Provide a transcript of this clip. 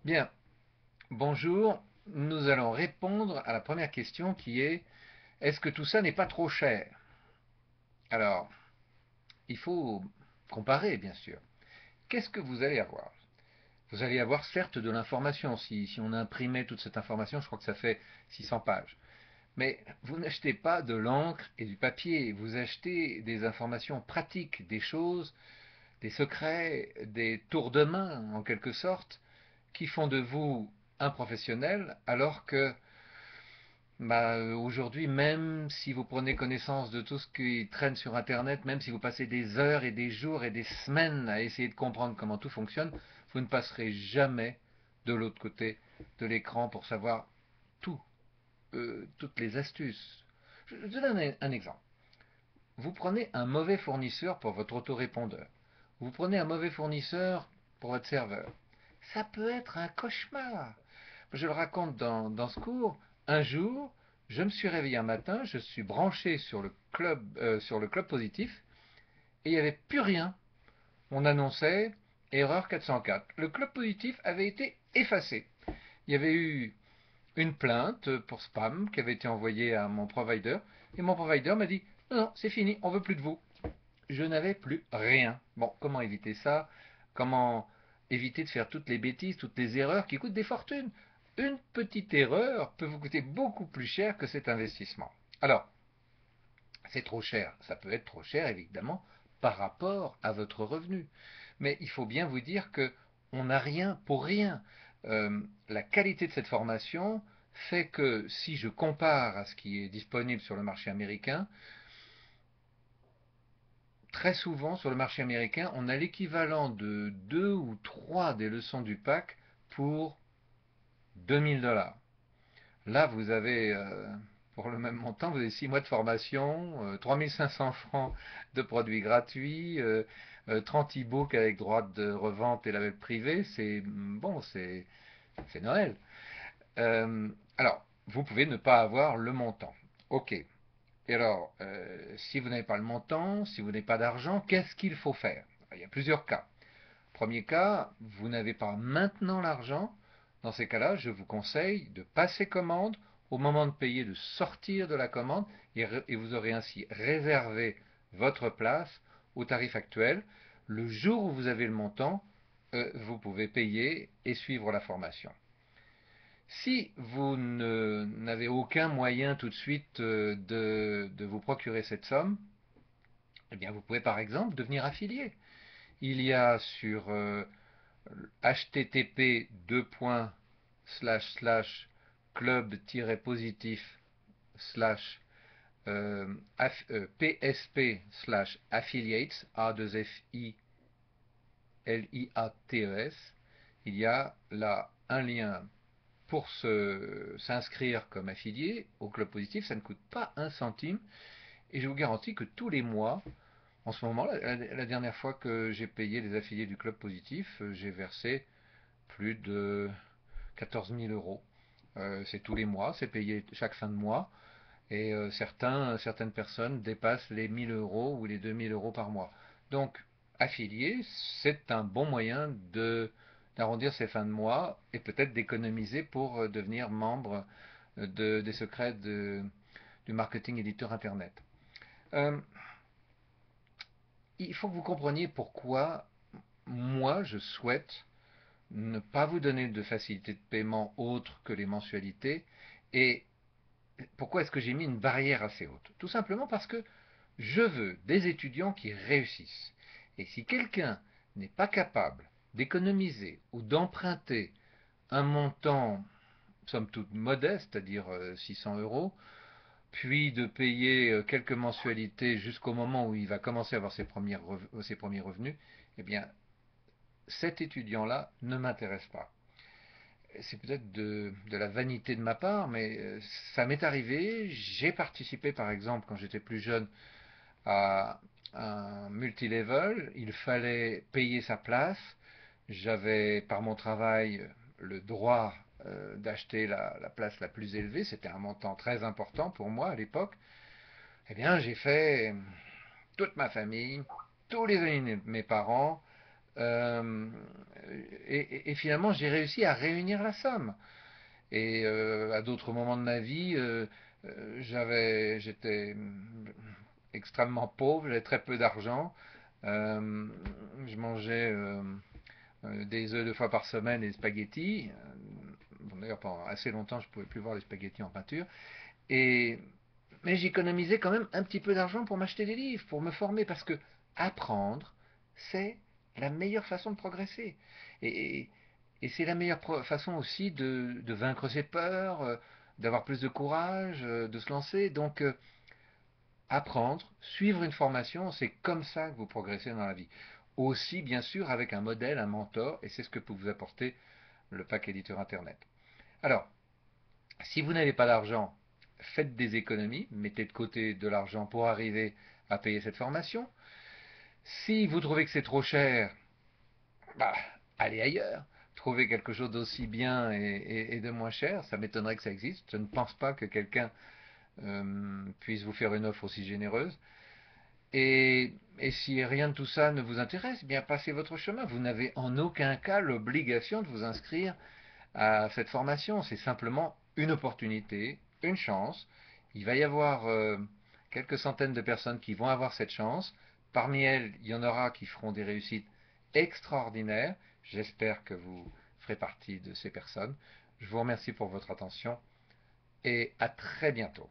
Bien, bonjour. Nous allons répondre à la première question qui est: est-ce que tout ça n'est pas trop cher? Alors, il faut comparer, bien sûr. Qu'est-ce que vous allez avoir? Vous allez avoir certes de l'information. Si on imprimait toute cette information, je crois que ça fait 600 pages. Mais vous n'achetez pas de l'encre et du papier. Vous achetez des informations pratiques, des choses, des secrets, des tours de main, en quelque sorte, qui font de vous un professionnel, alors que aujourd'hui, même si vous prenez connaissance de tout ce qui traîne sur Internet, même si vous passez des heures et des jours et des semaines à essayer de comprendre comment tout fonctionne, vous ne passerez jamais de l'autre côté de l'écran pour savoir tout, toutes les astuces. Je vous donne un exemple. Vous prenez un mauvais fournisseur pour votre autorépondeur. Vous prenez un mauvais fournisseur pour votre serveur. Ça peut être un cauchemar. Je le raconte dans ce cours. Un jour, je me suis réveillé un matin, je suis branché sur le club positif et il n'y avait plus rien. On annonçait erreur 404. Le club positif avait été effacé. Il y avait eu une plainte pour spam qui avait été envoyée à mon provider et mon provider m'a dit non, non, c'est fini, on veut plus de vous. Je n'avais plus rien. Bon, comment éviter ça? Comment éviter de faire toutes les bêtises, toutes les erreurs qui coûtent des fortunes? Une petite erreur peut vous coûter beaucoup plus cher que cet investissement. Alors, c'est trop cher. Ça peut être trop cher, évidemment, par rapport à votre revenu. Mais il faut bien vous dire que on n'a rien pour rien. La qualité de cette formation fait que si je compare à ce qui est disponible sur le marché américain, très souvent sur le marché américain, on a l'équivalent de deux ou trois des leçons du pack pour 2 000 $. Là, vous avez, pour le même montant, vous avez 6 mois de formation, 3 500 francs de produits gratuits, 30 e-books avec droit de revente et label privé. C'est bon, c'est Noël. Alors, vous pouvez ne pas avoir le montant. Ok. Et alors, si vous n'avez pas le montant, si vous n'avez pas d'argent, qu'est-ce qu'il faut faire? Il y a plusieurs cas. Premier cas, vous n'avez pas maintenant l'argent. Dans ces cas-là, je vous conseille de passer commande, au moment de payer, de sortir de la commande, et vous aurez ainsi réservé votre place au tarif actuel. Le jour où vous avez le montant, vous pouvez payer et suivre la formation. Si vous n'avez aucun moyen tout de suite de vous procurer cette somme, eh bien vous pouvez par exemple devenir affilié. Il y a sur http club-positif slash psp slash affiliates A2FILIATES, il y a là un lien pour s'inscrire comme affilié au club positif. Ça ne coûte pas un centime et je vous garantis que tous les mois, en ce moment, la dernière fois que j'ai payé les affiliés du club positif, j'ai versé plus de 14 000 euros. C'est tous les mois, c'est payé chaque fin de mois. Et certaines personnes dépassent les 1 000 € ou les 2 000 € par mois. Donc, affilié, c'est un bon moyen d'arrondir ses fins de mois et peut-être d'économiser pour devenir membre des secrets du marketing éditeur Internet. Euh, il faut que vous compreniez pourquoi moi je souhaite ne pas vous donner de facilité de paiement autre que les mensualités. Et pourquoi est-ce que j'ai mis une barrière assez haute? Tout simplement parce que je veux des étudiants qui réussissent. Et si quelqu'un n'est pas capable d'économiser ou d'emprunter un montant, somme toute modeste, c'est-à-dire 600 euros, puis de payer quelques mensualités jusqu'au moment où il va commencer à avoir ses premiers revenus, eh bien, cet étudiant-là ne m'intéresse pas. C'est peut-être de la vanité de ma part, mais ça m'est arrivé. J'ai participé, par exemple, quand j'étais plus jeune, à un multilevel. Il fallait payer sa place. J'avais, par mon travail, le droit d'acheter la place la plus élevée. C'était un montant très important pour moi à l'époque. Eh bien, j'ai fait toute ma famille, tous les amis de mes parents, euh, et finalement, j'ai réussi à réunir la somme. Et à d'autres moments de ma vie, j'étais extrêmement pauvre, j'avais très peu d'argent. Euh, je mangeais des œufs 2 fois par semaine et des spaghettis. Bon, d'ailleurs, pendant assez longtemps, je ne pouvais plus voir les spaghettis en peinture. Et, mais j'économisais quand même un petit peu d'argent pour m'acheter des livres, pour me former, parce que apprendre, c'est la meilleure façon de progresser. Et, et c'est la meilleure façon aussi de vaincre ses peurs, d'avoir plus de courage, de se lancer. Donc, apprendre, suivre une formation, c'est comme ça que vous progressez dans la vie. Aussi, bien sûr, avec un modèle, un mentor, et c'est ce que peut vous apporter le pack éditeur Internet. Alors, si vous n'avez pas d'argent, faites des économies, mettez de côté de l'argent pour arriver à payer cette formation. Si vous trouvez que c'est trop cher, bah, allez ailleurs. Trouvez quelque chose d'aussi bien et de moins cher. Ça m'étonnerait que ça existe. Je ne pense pas que quelqu'un puisse vous faire une offre aussi généreuse. Et si rien de tout ça ne vous intéresse, eh bien passez votre chemin. Vous n'avez en aucun cas l'obligation de vous inscrire à cette formation. C'est simplement une opportunité, une chance. Il va y avoir quelques centaines de personnes qui vont avoir cette chance. Parmi elles, il y en aura qui feront des réussites extraordinaires. J'espère que vous ferez partie de ces personnes. Je vous remercie pour votre attention et à très bientôt.